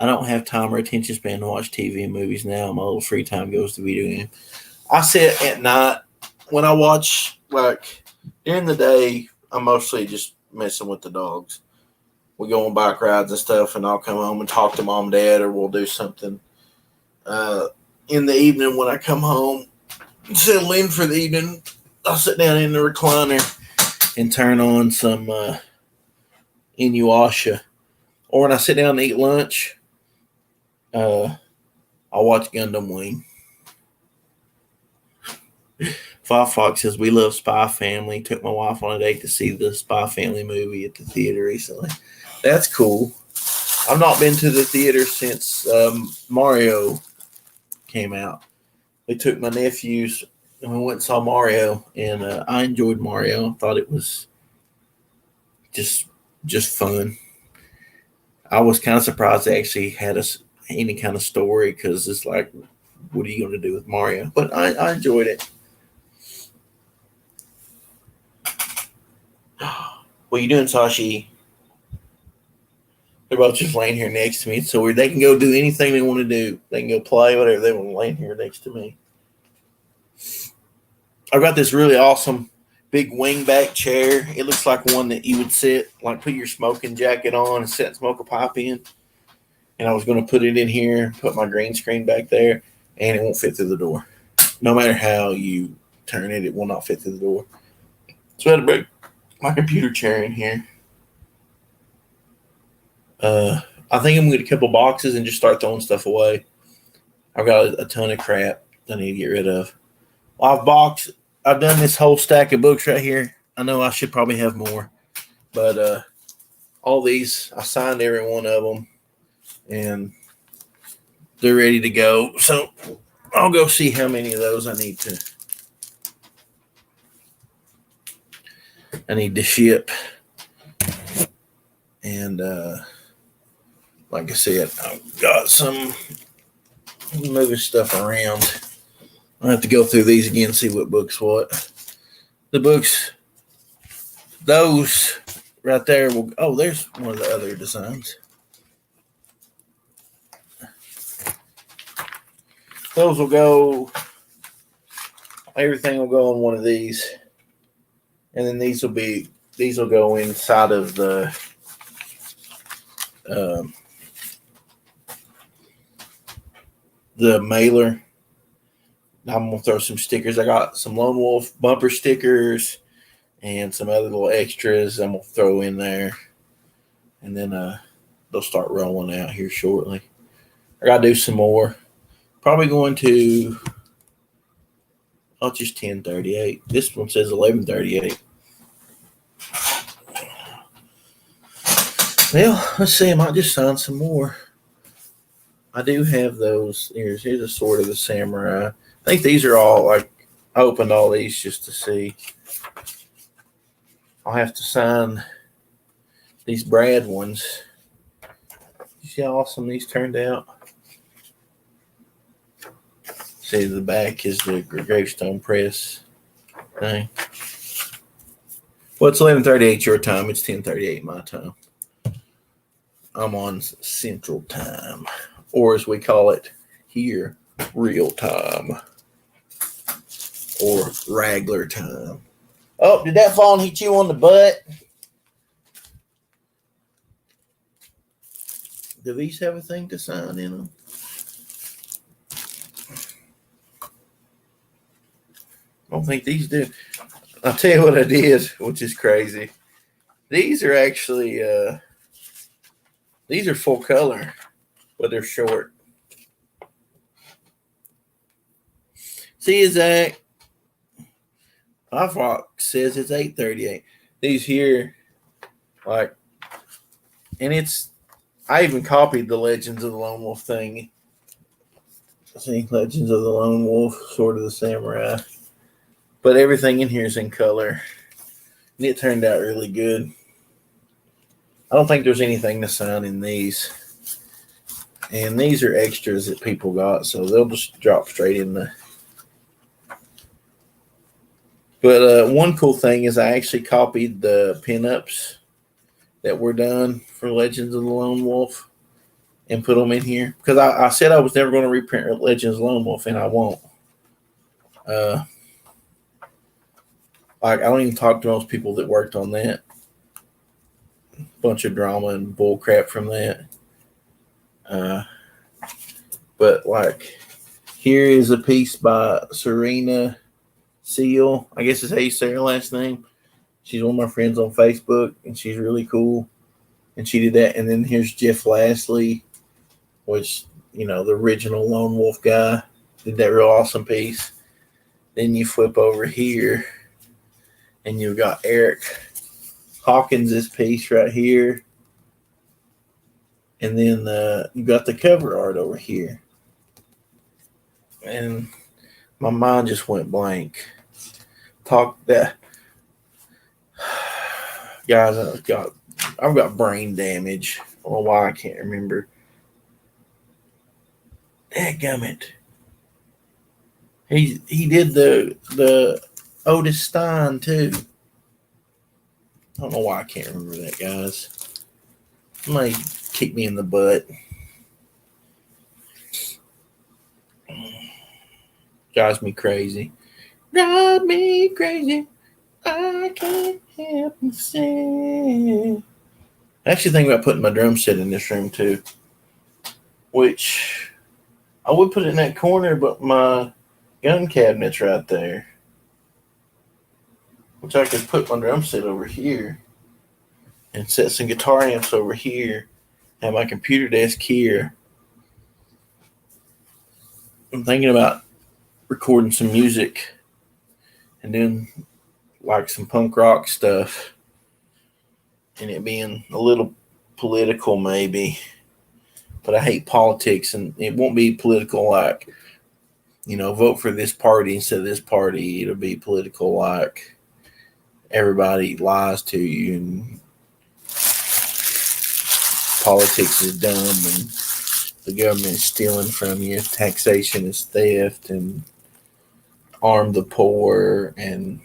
[SPEAKER 1] don't have time or attention span to watch TV and movies now. My little free time goes to video game. I sit at night when I watch, like, during the day, I'm mostly just messing with the dogs. We go on bike rides and stuff, and I'll come home and talk to mom and dad, or we'll do something. Uh, in the evening, when I come home, settle in for the evening, I'll sit down in the recliner and turn on some Inuyasha. Or when I sit down to eat lunch, uh, I'll watch Gundam Wing. Five Fox says we love Spy Family. Took my wife on a date to see the Spy Family movie at the theater recently. That's cool. I've not been to the theater since Mario came out. We took my nephews and we went and saw Mario, and I enjoyed Mario. I thought it was just fun. I was kind of surprised they actually had any kind of story, because it's like, what are you going to do with Mario? But I enjoyed it. What are you doing, Sashi? They're both just laying here next to me. It's so weird. They can go do anything they want to do. They can go play, whatever they want, laying here next to me. I've got this really awesome big wingback chair. It looks like one that you would sit, like put your smoking jacket on and sit and smoke a pipe in. And I was going to put it in here, put my green screen back there, and it won't fit through the door. No matter how you turn it, it will not fit through the door. So I had to bring my computer chair in here. I think I'm going to get a couple boxes and just start throwing stuff away. I've got a ton of crap I need to get rid of. Well, I've done this whole stack of books right here. I know I should probably have more, but all these, I signed every one of them, and they're ready to go. So I'll go see how many of those I need to ship. And like I said, I've got some moving stuff around. I'll have to go through these again and see what book's what. The books, those right there will. Oh, there's one of the other designs. Those will go. Everything will go on one of these, and then these will go inside of the. The mailer. I'm gonna throw some stickers. I got some Lone Wolf bumper stickers and some other little extras I'm gonna throw in there, and then they'll start rolling out here shortly. I gotta do some more. Probably going to. Oh, just 10:38. This one says 11:38. Well, let's see. I might just sign some more. I do have those. Here's a Sword of the Samurai. I think these are all, like, I opened all these just to see. I'll have to sign these Brad ones. You see how awesome these turned out? See, the back is the Gravestone Press thing. Well, it's 11:38 your time. It's 10:38 my time. I'm on Central Time, or as we call it here, real time, or Ragler time. Oh, did that fall and hit you on the butt? Do these have a thing to sign in them? I don't think these do. I'll tell you what I did, which is crazy. These are actually, these are full color, but they're short. See, Zach, Fox says it's 8:38. These here, like, and I even copied the Legends of the Lone Wolf thing. See, Legends of the Lone Wolf, Sword of the Samurai. But everything in here is in color. And it turned out really good. I don't think there's anything to sign in these. And these are extras that people got, so they'll just drop straight in the. But one cool thing is I actually copied the pinups that were done for Legends of the Lone Wolf and put them in here. Because I said I was never going to reprint Legends of the Lone Wolf, and I won't. Uh, like I don't even talk to most people that worked on that. Bunch of drama and bull crap from that. But like, here is a piece by Serena Seal. I guess is how you say her last name. She's one of my friends on Facebook, and she's really cool. And she did that. And then here's Jeff Lastly, which, the original Lone Wolf guy, did that real awesome piece. Then you flip over here, and you've got Eric Hawkins' piece right here. And then you got the cover art over here. And my mind just went blank. Guys, I've got brain damage. I don't know why I can't remember. Dadgummit. He did the Otis Stein too. I don't know why I can't remember that, guys. Somebody kick me in the butt. Drives me crazy. Drive me crazy. I can't help myself. I actually think about putting my drum set in this room too. Which I would put it in that corner, but my gun cabinet's right there. Which I could put my drum set over here and set some guitar amps over here. Have my computer desk here. I'm thinking about recording some music and doing like some punk rock stuff, and it being a little political maybe, but I hate politics, and it won't be political like, vote for this party instead of this party. It'll be political like everybody lies to you and politics is dumb and the government is stealing from you. Taxation is theft and arm the poor and,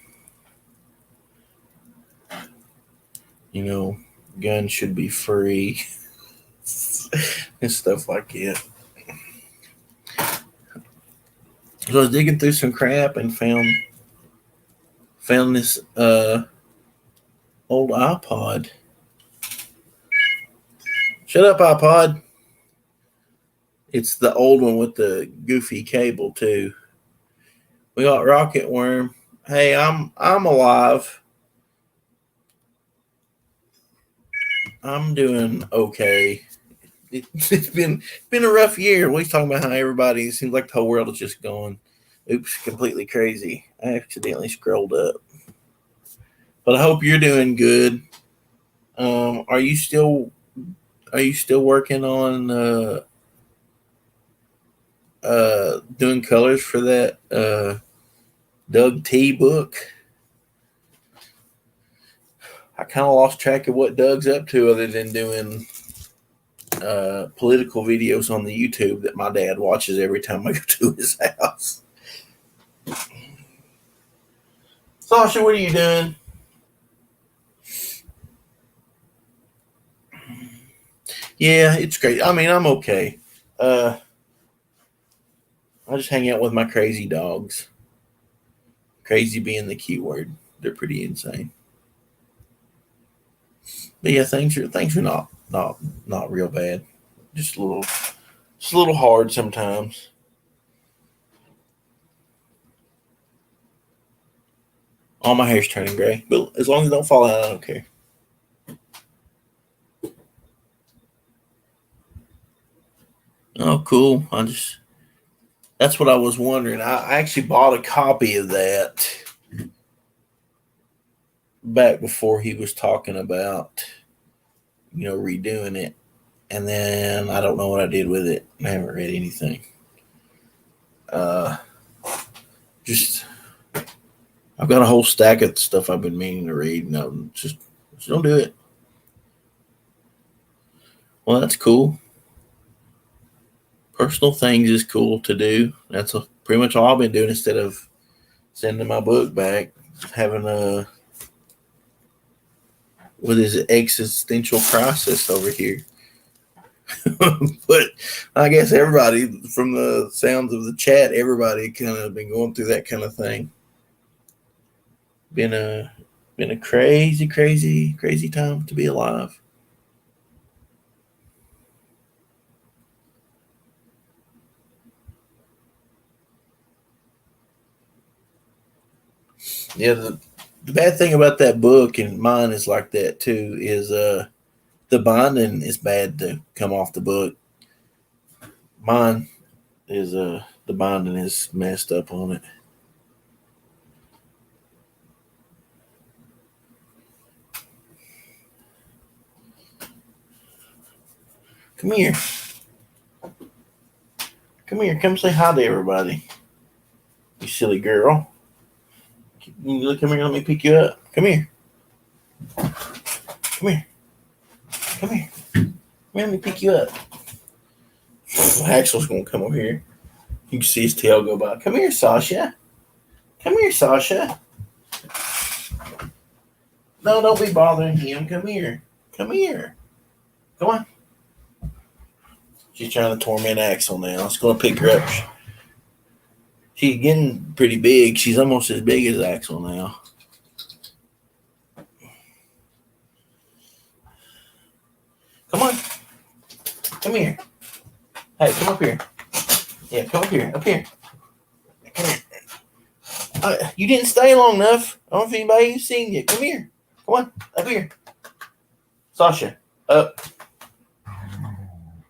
[SPEAKER 1] guns should be free and stuff like that. So I was digging through some crap and found this old iPod. Shut up, iPod. It's the old one with the goofy cable too. We got Rocket Worm. Hey, I'm alive. I'm doing okay. It's been a rough year. We're talking about how everybody seems like the whole world is just going, oops, completely crazy. I accidentally scrolled up. But I hope you're doing good. Are you still working on doing colors for that Doug T book? I kind of lost track of what Doug's up to other than doing political videos on the YouTube that my dad watches every time I go to his house. Sasha, what are you doing? Yeah, it's great. I mean, I'm okay. I just hang out with my crazy dogs. Crazy being the key word. They're pretty insane. But yeah, things are not real bad. Just a little hard sometimes. All my hair's turning gray, but as long as it don't fall out, I don't care. Oh, cool. That's what I was wondering. I actually bought a copy of that back before he was talking about, redoing it. And then I don't know what I did with it. I haven't read anything. Just I've got a whole stack of stuff I've been meaning to read. No, just don't do it. Well, that's cool. Personal things is cool to do. That's pretty much all I've been doing instead of sending my book back. Having what is it, existential crisis over here. But I guess everybody, from the sounds of the chat, everybody kind of been going through that kind of thing. Been a crazy, crazy, crazy time to be alive. Yeah, the bad thing about that book, and mine is like that too, is the binding is bad to come off the book. Mine is the binding is messed up on it. Come here. Come here. Come say hi to everybody. You silly girl. You come here. Let me pick you up. Come here. Come here. Come here. Let me pick you up. Axel's gonna come over here. You can see his tail go by. Come here, Sasha. Come here, Sasha. No, don't be bothering him. Come here. Come here. Come on. She's trying to torment Axel now. I was going to pick her up. She's getting pretty big. She's almost as big as Axel now. Come on. Come here. Hey, come up here. Yeah, come up here. Up here. Come here. You didn't stay long enough. I don't know if anybody's seen you. Come here. Come on. Up here. Sasha, up.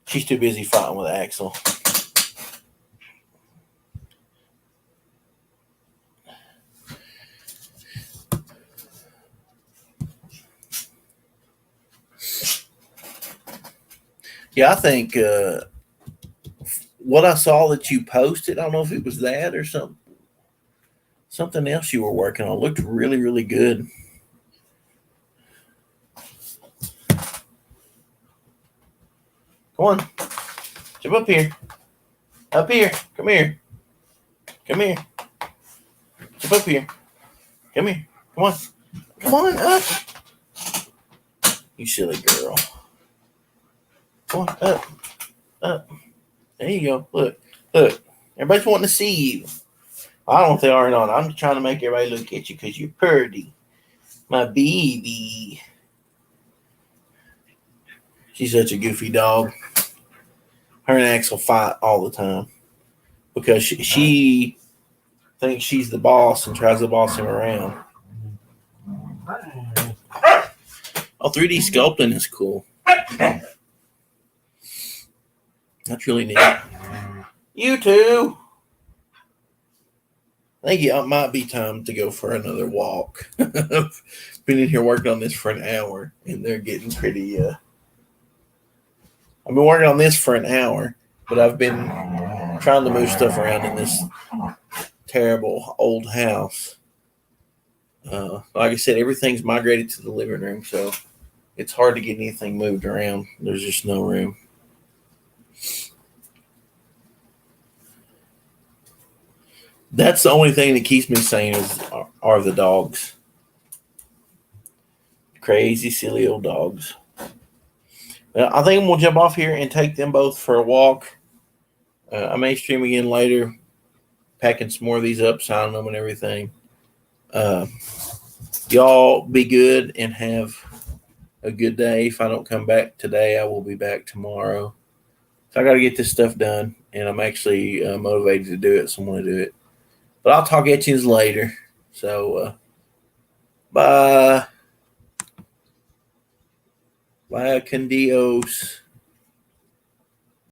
[SPEAKER 1] She's too busy fighting with Axel. Yeah, I think what I saw that you posted, I don't know if it was that or something else you were working on, looked really, really good. Come on. Jump up here. Up here. Come here. Come here. Jump up here. Come here. Come on. Come on up. You silly girl. Come on, up. Up. There you go. Look. Look. Everybody's wanting to see you. I don't know if they are or not. I'm just trying to make everybody look at you because you're pretty. My baby. She's such a goofy dog. Her and Axel fight all the time because she thinks she's the boss and tries to boss him around. Oh, 3D sculpting is cool. That's really neat. You too. I think it might be time to go for another walk. I've been in here working on this for an hour, and they're getting pretty. I've been working on this for an hour, but I've been trying to move stuff around in this terrible old house. Like I said, everything's migrated to the living room, so it's hard to get anything moved around. There's just no room. That's the only thing that keeps me sane are the dogs. Crazy, silly old dogs. Well, I think we'll jump off here and take them both for a walk. I may stream again later, packing some more of these up, signing them and everything. Y'all be good and have a good day. If I don't come back today, I will be back tomorrow. So I got to get this stuff done, and I'm actually motivated to do it, so I'm going to do it. But I'll talk at you later. So, bye. Bye, con Dios.